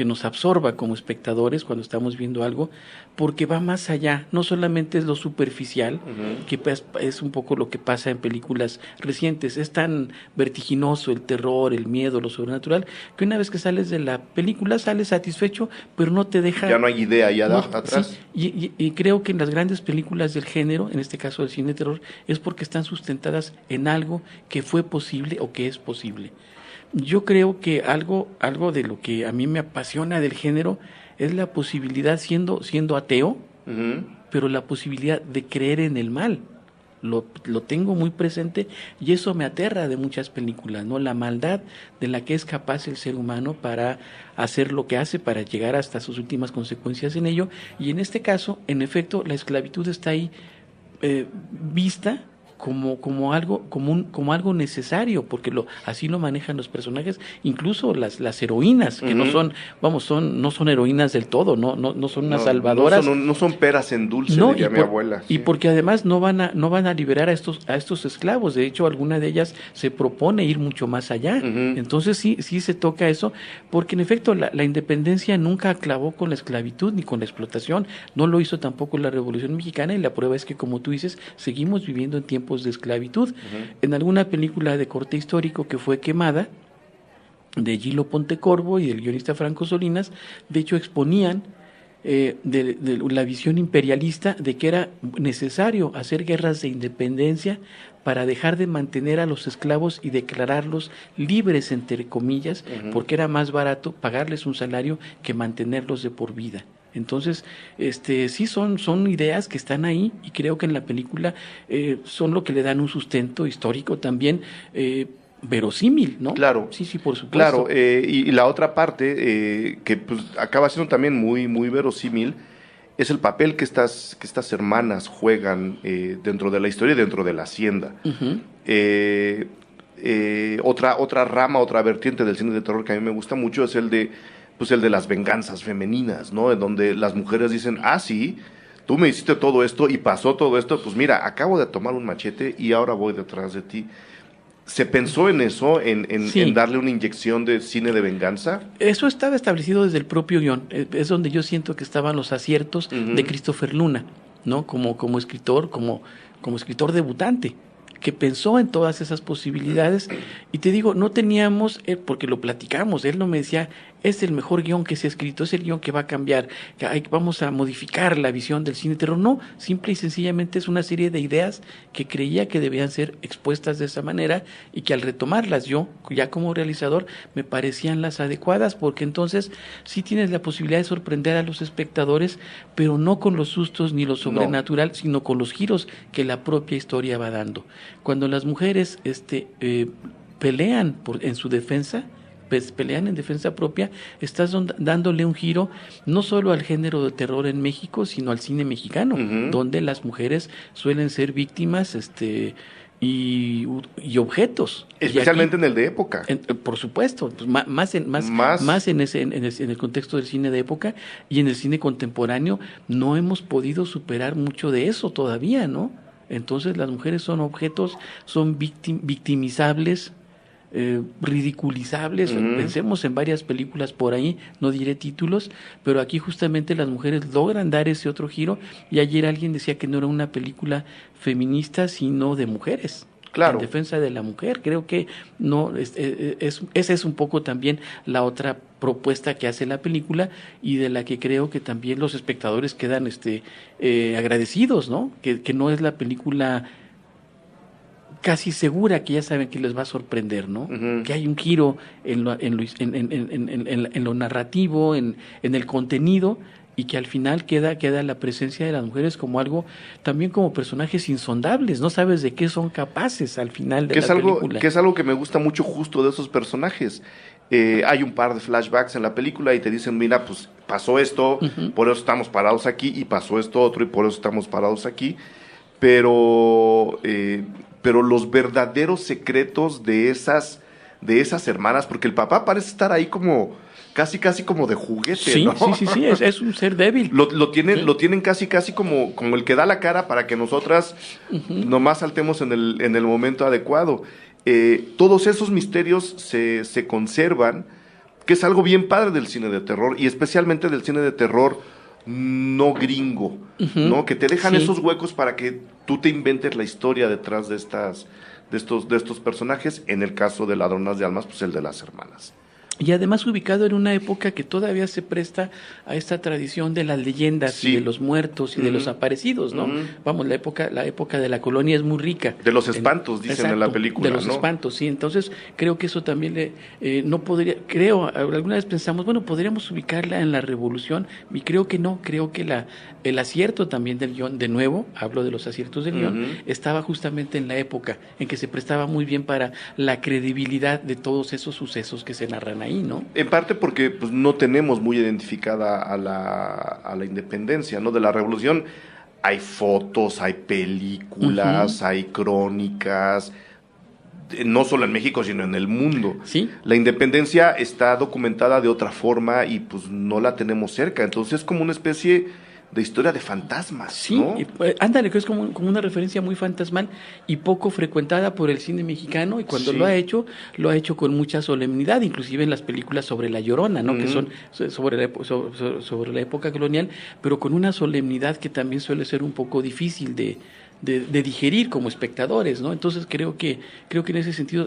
nos absorba como espectadores cuando estamos viendo algo, porque va más allá, no solamente es lo superficial, uh-huh, que es un poco lo que pasa en películas recientes. Es tan vertiginoso el terror, el miedo, lo sobrenatural, que una vez que sales de la película sales satisfecho, pero no te deja... Ya no hay idea atrás. Sí, y creo que en las grandes películas del género, en este caso del cine de terror, es porque están sustentadas en algo que fue posible o que es posible. Yo creo que algo de lo que a mí me apasiona del género es la posibilidad, siendo ateo, uh-huh, pero la posibilidad de creer en el mal. Lo tengo muy presente, y eso me aterra de muchas películas, ¿no? La maldad de la que es capaz el ser humano para hacer lo que hace, para llegar hasta sus últimas consecuencias en ello. Y en este caso, en efecto, la esclavitud está ahí vista como algo necesario, porque así lo manejan los personajes, incluso las heroínas, que uh-huh, no son heroínas del todo, no son unas salvadoras. No son peras en dulce, diría mi abuela. Y porque además no van a liberar a estos esclavos. De hecho, alguna de ellas se propone ir mucho más allá. Uh-huh. Entonces sí se toca eso, porque en efecto la independencia nunca acabó con la esclavitud ni con la explotación, no lo hizo tampoco la Revolución Mexicana, y la prueba es que, como tú dices, seguimos viviendo en tiempos de esclavitud. Uh-huh. En alguna película de corte histórico que fue quemada, de Gilo Pontecorvo y del guionista Franco Solinas, de hecho exponían de la visión imperialista de que era necesario hacer guerras de independencia para dejar de mantener a los esclavos y declararlos libres, entre comillas, uh-huh, porque era más barato pagarles un salario que mantenerlos de por vida. Entonces, sí son ideas que están ahí, y creo que en la película son lo que le dan un sustento histórico también verosímil, ¿no? Claro. Sí, por supuesto. Claro, y la otra parte que pues, acaba siendo también muy, muy verosímil es el papel que estas hermanas juegan dentro de la historia y dentro de la hacienda. Uh-huh. Otra rama, otra vertiente del cine de terror que a mí me gusta mucho es el de las venganzas femeninas, ¿no? En donde las mujeres dicen, sí, tú me hiciste todo esto y pasó todo esto, pues mira, acabo de tomar un machete y ahora voy detrás de ti. ¿Se pensó en eso, Sí. en darle una inyección de cine de venganza? Eso estaba establecido desde el propio guión. Es donde yo siento que estaban los aciertos de Christopher Luna, ¿no? Como escritor, como escritor debutante, que pensó en todas esas posibilidades. Y te digo, no teníamos, porque lo platicamos, él no me decía, es el mejor guión que se ha escrito, es el guión que va a cambiar, vamos a modificar la visión del cine de terror. No, simple y sencillamente es una serie de ideas que creía que debían ser expuestas de esa manera y que al retomarlas yo, ya como realizador, me parecían las adecuadas, porque entonces sí tienes la posibilidad de sorprender a los espectadores, pero no con los sustos ni lo sobrenatural, sino con los giros que la propia historia va dando. Cuando las mujeres pelean en su defensa, pelean en defensa propia, estás dándole un giro no solo al género de terror en México, sino al cine mexicano, donde las mujeres suelen ser víctimas y objetos. Especialmente en el de época. Por supuesto, pues más en el contexto del cine de época, y en el cine contemporáneo no hemos podido superar mucho de eso todavía, ¿no? Entonces las mujeres son objetos, son victimizables, ridiculizables. Pensemos en varias películas por ahí, no diré títulos, pero aquí justamente las mujeres logran dar ese otro giro, y ayer alguien decía que no era una película feminista, sino de mujeres. Claro. En defensa de la mujer. Creo que no esa es un poco también la otra propuesta que hace la película, y de la que creo que también los espectadores quedan agradecidos, ¿no? Que no es la película casi segura, que ya saben que les va a sorprender, ¿no? Que hay un giro en lo narrativo, en el contenido, y que al final queda la presencia de las mujeres como algo, también como personajes insondables, no sabes de qué son capaces al final de la película. Que es algo que me gusta mucho justo de esos personajes. Hay un par de flashbacks en la película y te dicen, mira, pues pasó esto, por eso estamos parados aquí, y pasó esto otro y por eso estamos parados aquí, pero los verdaderos secretos de esas hermanas, porque el papá parece estar ahí como casi como de juguete, sí, ¿no? Sí, es un ser débil. Lo tienen casi como el que da la cara para que nosotras nomás saltemos en el momento adecuado. Todos esos misterios se conservan, que es algo bien padre del cine de terror, y especialmente del cine de terror no gringo, ¿no? Que te dejan esos huecos para que tú te inventes la historia detrás de estos personajes. En el caso de Ladronas de Almas, pues el de las hermanas. Y además ubicado en una época que todavía se presta a esta tradición de las leyendas y de los muertos y de los aparecidos, ¿no? Vamos, la época de la colonia es muy rica. De los espantos, dicen en la película, de los espantos, sí. Entonces, creo que eso también no podría, alguna vez pensamos, bueno, podríamos ubicarla en la Revolución, y creo que no, creo que el acierto también del guión, de nuevo, hablo de los aciertos del guión, estaba justamente en la época en que se prestaba muy bien para la credibilidad de todos esos sucesos que se narran ahí, ¿no? En parte porque pues no tenemos muy identificada a la independencia, ¿no? De la Revolución hay fotos, hay películas, hay crónicas, no solo en México, sino en el mundo. Sí. La independencia está documentada de otra forma y pues no la tenemos cerca, entonces es como una especie de historia de fantasmas, sí, ¿no? Ándale, que es como una referencia muy fantasmal y poco frecuentada por el cine mexicano, y cuando lo ha hecho con mucha solemnidad, inclusive en las películas sobre La Llorona, ¿no? Que son sobre la época colonial, pero con una solemnidad que también suele ser un poco difícil de digerir como espectadores, ¿no? Entonces creo que en ese sentido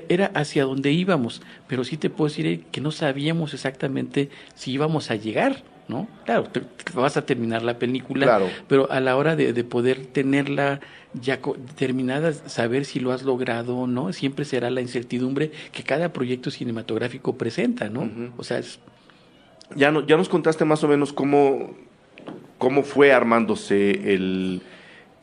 era hacia donde íbamos, pero sí te puedo decir que no sabíamos exactamente si íbamos a llegar, ¿no? Claro, te vas a terminar la película, claro, pero a la hora de poder tenerla ya terminada, saber si lo has logrado o no, siempre será la incertidumbre que cada proyecto cinematográfico presenta, ¿no? O sea, ya nos contaste más o menos cómo fue armándose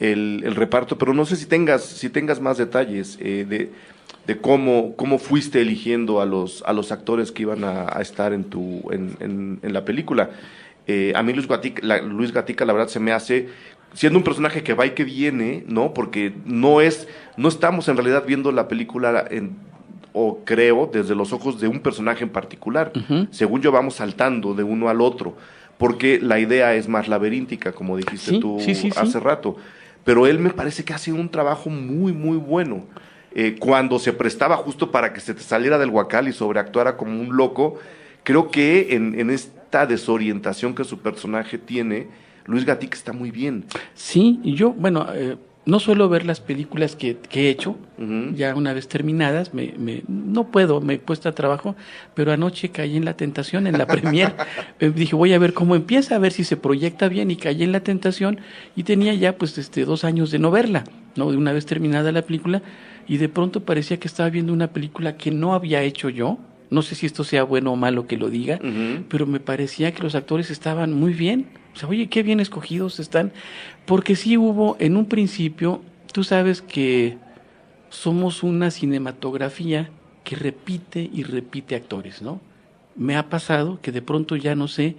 el reparto, pero no sé si tengas más detalles de cómo fuiste eligiendo a los actores que iban a estar en la película. A mí Luis Gatica, la verdad, se me hace, siendo un personaje que va y que viene, ¿no? Porque no estamos en realidad viendo la película o creo, desde los ojos de un personaje en particular. Según yo, vamos saltando de uno al otro, porque la idea es más laberíntica, como dijiste tú hace rato. Pero él me parece que hace un trabajo muy, muy bueno. cuando se prestaba justo para que se te saliera del huacal y sobreactuara como un loco. Creo que en esta desorientación que su personaje tiene, Luis Gatica está muy bien. Sí, y yo, bueno, no suelo ver las películas que he hecho, ya una vez terminadas, no puedo, me cuesta trabajo, pero anoche caí en la tentación, en la premier, dije voy a ver cómo empieza, a ver si se proyecta bien, y caí en la tentación, y tenía ya pues 2 años de no verla, ¿no? De una vez terminada la película, y de pronto parecía que estaba viendo una película que no había hecho yo. No sé si esto sea bueno o malo que lo diga, pero me parecía que los actores estaban muy bien. O sea, oye, qué bien escogidos están. Porque sí hubo, en un principio, tú sabes que somos una cinematografía que repite y repite actores, ¿no? Me ha pasado que de pronto ya no sé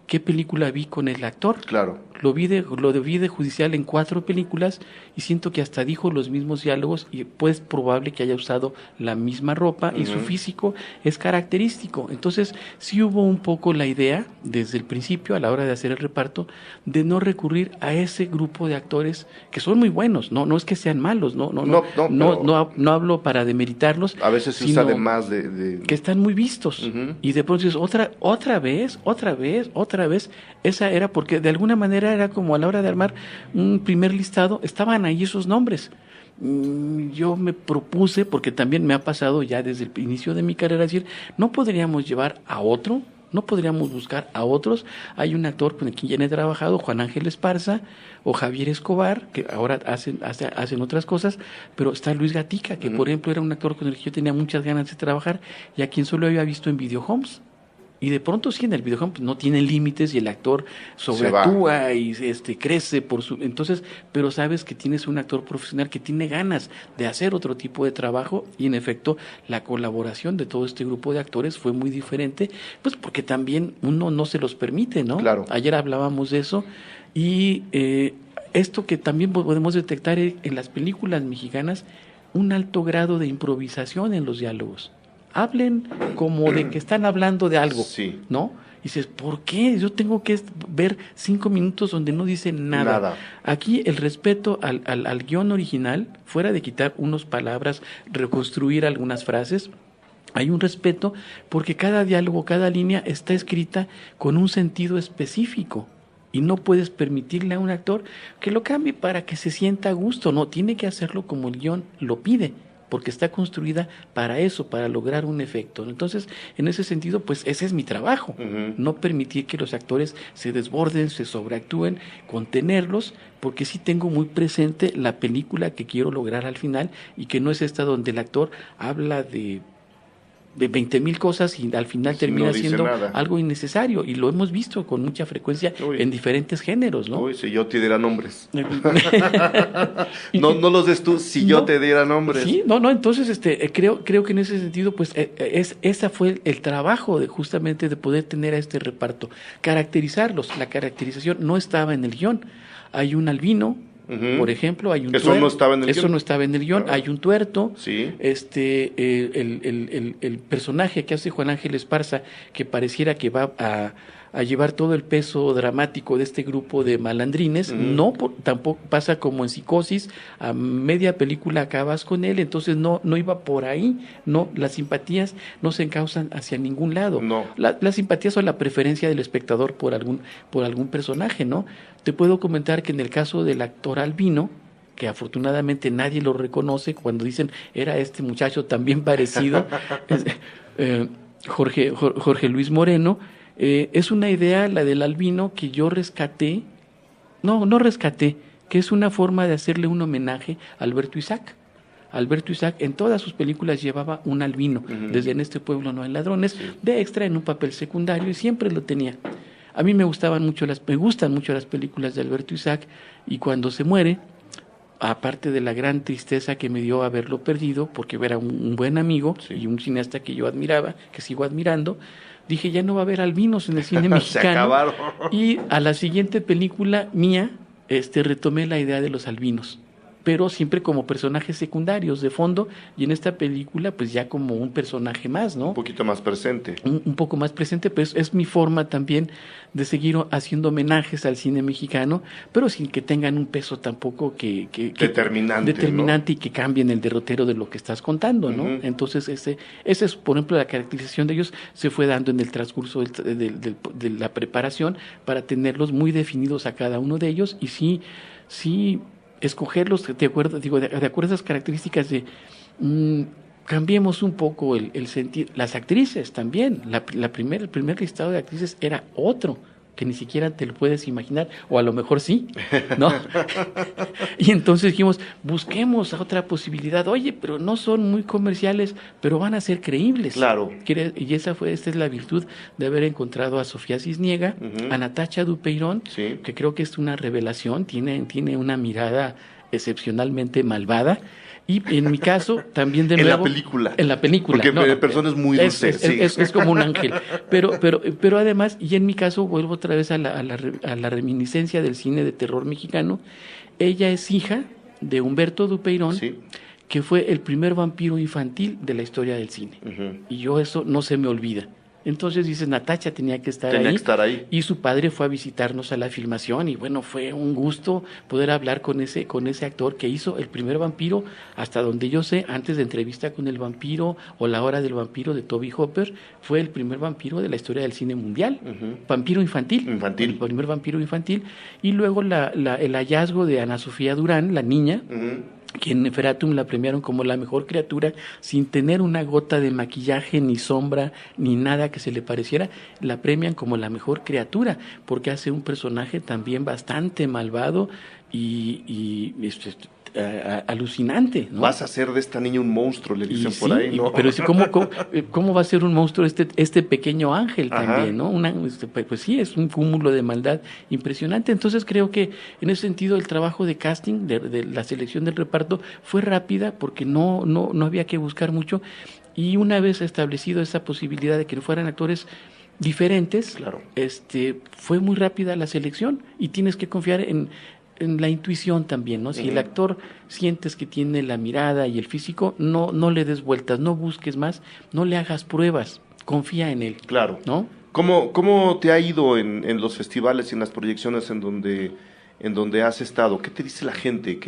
qué película vi con el actor. Claro. Lo vi de judicial en 4 películas y siento que hasta dijo los mismos diálogos y pues probable que haya usado la misma ropa y su físico es característico. Entonces sí hubo un poco la idea desde el principio a la hora de hacer el reparto de no recurrir a ese grupo de actores que son muy buenos, no es que sean malos, no hablo para demeritarlos. A veces se usa de más que están muy vistos y de pronto dices otra vez, esa era porque de alguna manera era como a la hora de armar un primer listado, estaban ahí esos nombres. Yo me propuse, porque también me ha pasado ya desde el inicio de mi carrera, decir, no podríamos llevar a otro, no podríamos buscar a otros. Hay un actor con quien ya he trabajado, Juan Ángel Esparza o Javier Escobar, que ahora hacen otras cosas, pero está Luis Gatica, que por ejemplo era un actor con el que yo tenía muchas ganas de trabajar y a quien solo había visto en Videohomes. Y de pronto sí, en el videojuego pues, no tiene límites y el actor sobreactúa y crece por su... Entonces, pero sabes que tienes un actor profesional que tiene ganas de hacer otro tipo de trabajo y en efecto la colaboración de todo este grupo de actores fue muy diferente, pues porque también uno no se los permite, ¿no? Claro. Ayer hablábamos de eso y esto que también podemos detectar en las películas mexicanas, un alto grado de improvisación en los diálogos. Hablen como de que están hablando de algo, sí. ¿no? Y dices, ¿por qué? Yo tengo que ver 5 minutos donde no dicen nada. Aquí el respeto al guión original, fuera de quitar unas palabras, reconstruir algunas frases, hay un respeto porque cada diálogo, cada línea está escrita con un sentido específico. Y no puedes permitirle a un actor que lo cambie para que se sienta a gusto, no, tiene que hacerlo como el guión lo pide, porque está construida para eso, para lograr un efecto. Entonces, en ese sentido, pues ese es mi trabajo, no permitir que los actores se desborden, se sobreactúen, contenerlos, porque sí tengo muy presente la película que quiero lograr al final y que no es esta donde el actor habla de 20,000 cosas y al final termina siendo algo innecesario, y lo hemos visto con mucha frecuencia en diferentes géneros, ¿no? Uy, si yo te diera nombres. no los des tú, si yo te diera nombres. Sí, entonces creo que en ese sentido pues esa fue el trabajo justamente de poder tener a este reparto, caracterizarlos. La caracterización no estaba en el guión. Hay un albino, por ejemplo, hay un eso no estaba en el guión. Eso no estaba en el guión. Hay un tuerto. Sí. El personaje que hace Juan Ángel Esparza, que pareciera que va a llevar todo el peso dramático de este grupo de malandrines, tampoco pasa como en Psicosis, a media película acabas con él, entonces no iba por ahí, no, las simpatías no se encausan hacia ningún lado. No. Las simpatías son la preferencia del espectador por algún personaje, ¿no? Te puedo comentar que en el caso del actor albino, que afortunadamente nadie lo reconoce, cuando dicen era este muchacho también parecido, Jorge Luis Moreno, es una idea, la del albino, que yo rescaté, que es una forma de hacerle un homenaje a Alberto Isaac. Alberto Isaac en todas sus películas llevaba un albino, desde En este pueblo no hay ladrones, de extra en un papel secundario, y siempre lo tenía. A mí me gustan mucho las películas de Alberto Isaac, y cuando se muere, aparte de la gran tristeza que me dio haberlo perdido, porque era un buen amigo y un cineasta que yo admiraba, que sigo admirando, dije, ya no va a haber albinos en el cine mexicano. Se acabaron. Y a la siguiente película mía, retomé la idea de los albinos. pero siempre como personajes secundarios de fondo, y en esta película pues ya como un personaje más, ¿no? Un poquito más presente. Un poco más presente, pero es mi forma también de seguir haciendo homenajes al cine mexicano, pero sin que tengan un peso tampoco que determinante, ¿no? Y que cambien el derrotero de lo que estás contando, ¿no? Uh-huh. Entonces ese es, por ejemplo, la caracterización de ellos se fue dando en el transcurso de la preparación para tenerlos muy definidos a cada uno de ellos, y sí escogerlos de acuerdo a esas características de cambiemos un poco el sentido. Las actrices también, el primer listado de actrices era otro, que ni siquiera te lo puedes imaginar, o a lo mejor sí, ¿no? Y entonces dijimos, busquemos otra posibilidad. Oye, pero no son muy comerciales, pero van a ser creíbles. Claro. Y esta es la virtud de haber encontrado a Sofía Cisniega, uh-huh, a Natacha Dupeirón, sí, que creo que es una revelación, tiene una mirada excepcionalmente malvada. Y en mi caso, también de nuevo... En la película. Porque la persona es muy dulce. Es como un ángel. Pero además, y en mi caso, vuelvo otra vez a la reminiscencia del cine de terror mexicano. Ella es hija de Humberto Dupeirón, sí, que fue el primer vampiro infantil de la historia del cine. Uh-huh. Y yo eso no se me olvida. Entonces dices, Natacha tenía que estar ahí, y su padre fue a visitarnos a la filmación, y bueno, fue un gusto poder hablar con ese actor que hizo el primer vampiro, hasta donde yo sé, antes de Entrevista con el vampiro o La hora del vampiro de Toby Hopper, fue el primer vampiro de la historia del cine mundial, uh-huh, vampiro infantil, el primer vampiro infantil, y luego el hallazgo de Ana Sofía Durán, la niña, uh-huh, que en Neferatum la premiaron como la mejor criatura, sin tener una gota de maquillaje, ni sombra, ni nada que se le pareciera, la premian como la mejor criatura, porque hace un personaje también bastante malvado y alucinante, ¿no? Vas a hacer de esta niña un monstruo, le dicen por ahí, ¿no? Pero ¿cómo va a ser un monstruo este pequeño ángel? Ajá, también, ¿no? Pues sí, es un cúmulo de maldad impresionante. Entonces creo que en ese sentido el trabajo de casting, de la selección del reparto, fue rápida porque no había que buscar mucho, y una vez establecido esa posibilidad de que fueran actores diferentes, claro, fue muy rápida la selección, y tienes que confiar en la intuición también, ¿no? Si el actor sientes que tiene la mirada y el físico, no le des vueltas, no busques más, no le hagas pruebas, confía en él. Claro. ¿No? ¿Cómo te ha ido en los festivales y en las proyecciones en donde has estado? ¿Qué te dice la gente?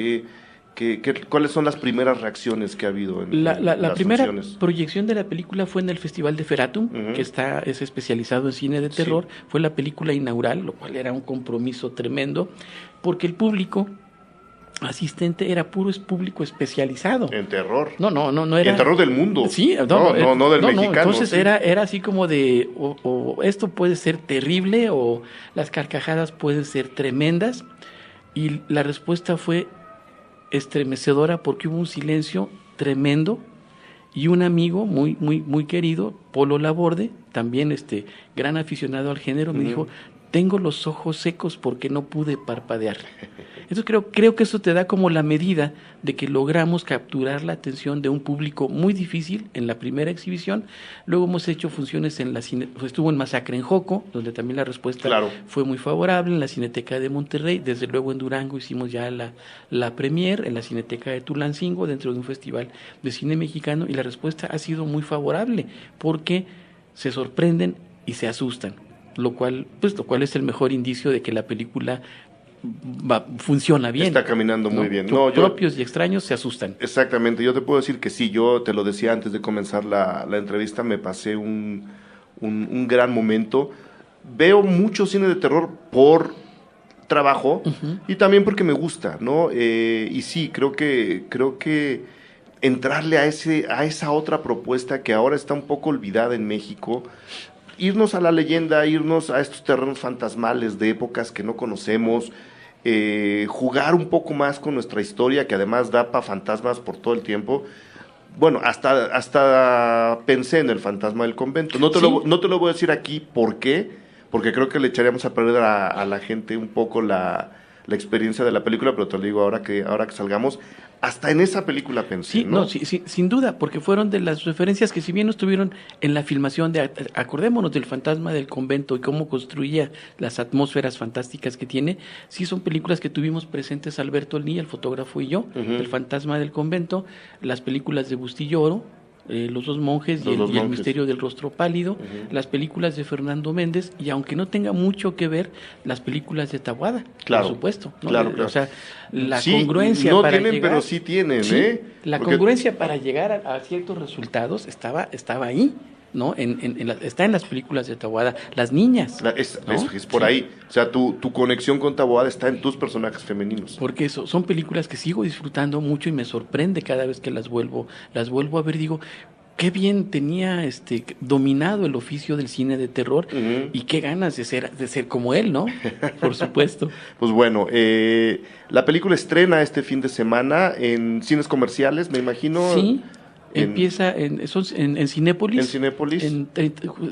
¿Cuáles son las primeras reacciones que ha habido en la primera funciones? Proyección de la película fue en el Festival de Feratum, uh-huh, que es especializado en cine de terror. Sí. Fue la película inaugural, lo cual era un compromiso tremendo, porque el público asistente era público especializado. En terror. No era. En terror del mundo. Sí, no del mexicano. Entonces sí, era así como de, o esto puede ser terrible, o las carcajadas pueden ser tremendas, y la respuesta fue estremecedora, porque hubo un silencio tremendo, y un amigo muy muy muy querido, Polo Laborde, también gran aficionado al género, me dijo, tengo los ojos secos porque no pude parpadear. Entonces creo que eso te da como la medida de que logramos capturar la atención de un público muy difícil en la primera exhibición. Luego hemos hecho funciones estuvo en Masacre en Joco, donde también la respuesta, claro, fue muy favorable, en la Cineteca de Monterrey, desde luego en Durango hicimos ya la premier, en la Cineteca de Tulancingo, dentro de un festival de cine mexicano, y la respuesta ha sido muy favorable, porque se sorprenden y se asustan, lo cual es el mejor indicio de que la película funciona bien. Está caminando muy bien. Propios y extraños se asustan. Exactamente, yo te puedo decir que sí, yo te lo decía antes de comenzar la entrevista, me pasé un gran momento. Veo mucho cine de terror por trabajo, uh-huh, y también porque me gusta, ¿no? Y sí, creo que entrarle a esa otra propuesta que ahora está un poco olvidada en México, irnos a la leyenda, irnos a estos terrenos fantasmales de épocas que no conocemos, jugar un poco más con nuestra historia, que además da para fantasmas por todo el tiempo. Bueno, hasta pensé en el fantasma del convento. No te lo voy a decir aquí por qué, porque creo que le echaríamos a perder a la gente un poco la la experiencia de la película, pero te lo digo ahora que salgamos, hasta en esa película pensé, Sí, ¿no? sí, sin duda, porque fueron de las referencias que si bien no estuvieron en la filmación acordémonos del Fantasma del Convento y cómo construía las atmósferas fantásticas que tiene, sí son películas que tuvimos presentes Alberto Olnilla, el fotógrafo, y yo, El Fantasma del Convento, las películas de Bustillo Oro, Los dos monjes y el misterio del rostro pálido, las películas de Fernando Méndez, y aunque no tenga mucho que ver, las películas de Taboada, claro, por supuesto, ¿no? Claro. O sea, la sí, congruencia no para tienen, llegar, pero sí tienen, sí, ¿eh? La Porque congruencia para llegar a ciertos resultados estaba ahí, ¿no? Está en las películas de Taboada, las niñas. Es por ahí. O sea, tu conexión con Taboada está en tus personajes femeninos. Porque son películas que sigo disfrutando mucho y me sorprende cada vez que las vuelvo a ver. Digo, qué bien tenía dominado el oficio del cine de terror y qué ganas de ser como él, ¿no? Por supuesto. Pues bueno, la película estrena este fin de semana en cines comerciales, me imagino. Sí. Empieza en Cinépolis. En Cinépolis.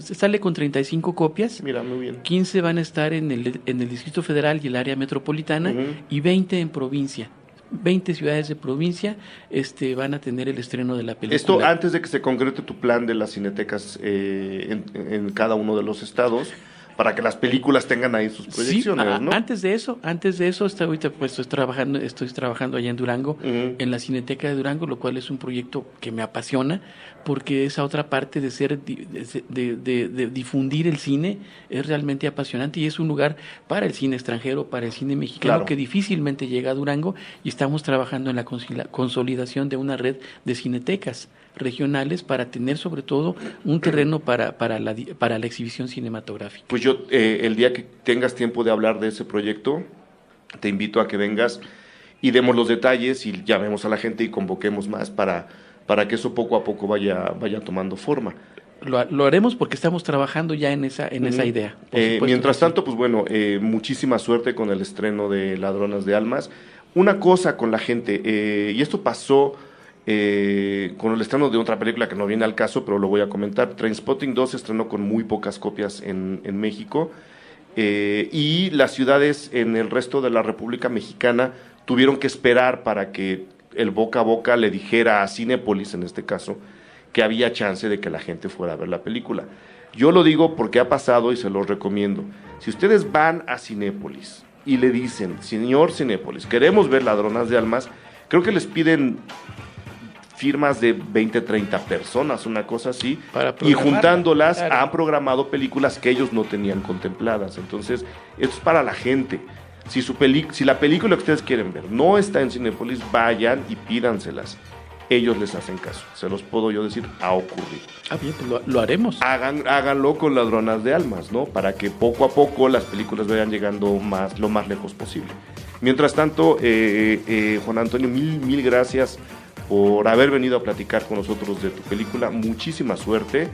Sale con 35 copias. Mira, muy bien. 15 van a estar en el Distrito Federal y el área metropolitana y 20 en provincia. 20 ciudades de provincia van a tener el estreno de la película. Esto antes de que se concrete tu plan de las cinetecas en cada uno de los estados, para que las películas tengan ahí sus proyecciones, ¿no? Antes de eso, ahorita pues estoy trabajando allá en Durango, en la Cineteca de Durango, lo cual es un proyecto que me apasiona, porque esa otra parte de difundir el cine es realmente apasionante y es un lugar para el cine extranjero, para el cine mexicano, claro, que difícilmente llega a Durango, y estamos trabajando en la consolidación de una red de cinetecas regionales para tener sobre todo un terreno para la exhibición cinematográfica. Pues yo, el día que tengas tiempo de hablar de ese proyecto, te invito a que vengas y demos los detalles y llamemos a la gente y convoquemos más para que eso poco a poco vaya tomando forma. Lo haremos porque estamos trabajando ya en esa idea. Mientras tanto, pues bueno, muchísima suerte con el estreno de Ladronas de Almas. Una cosa con la gente, y esto pasó con el estreno de otra película que no viene al caso, pero lo voy a comentar. Trainspotting 2 se estrenó con muy pocas copias en México, y las ciudades en el resto de la República Mexicana tuvieron que esperar para que el boca a boca le dijera a Cinépolis, en este caso, que había chance de que la gente fuera a ver la película. Yo lo digo porque ha pasado y se los recomiendo. Si ustedes van a Cinépolis y le dicen, señor Cinépolis, queremos ver Ladronas de Almas, creo que les piden firmas de 20, 30 personas, una cosa así, y juntándolas, claro, han programado películas que ellos no tenían contempladas. Entonces, esto es para la gente. Si la película que ustedes quieren ver no está en Cinépolis, vayan y pídanselas. Ellos les hacen caso. Se los puedo yo decir, ha ocurrido. Bien, pues lo haremos. Háganlo con Ladronas de Almas, ¿no? Para que poco a poco las películas vayan llegando lo más lejos posible. Mientras tanto, Juan Antonio, mil gracias por haber venido a platicar con nosotros de tu película. Muchísima suerte.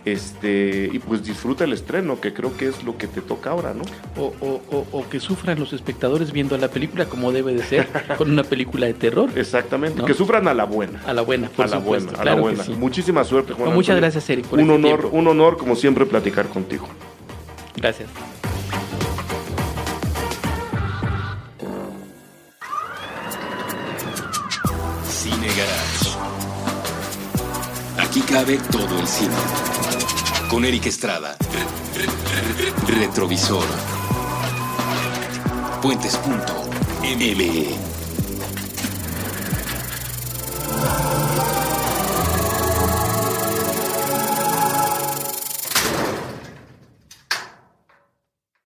Y pues disfruta el estreno, que creo que es lo que te toca ahora, ¿no? O que sufran los espectadores viendo la película como debe de ser, con una película de terror. Exactamente, ¿no? Que sufran a la buena. A la buena, por supuesto. A la buena. Sí. Muchísima suerte, Juan Antonio. Muchas gracias, Eric, por un honor, como siempre, platicar contigo. Gracias. Cine Garage. Aquí cabe todo el cine. Con Eric Estrada. Retrovisor. Puentes.me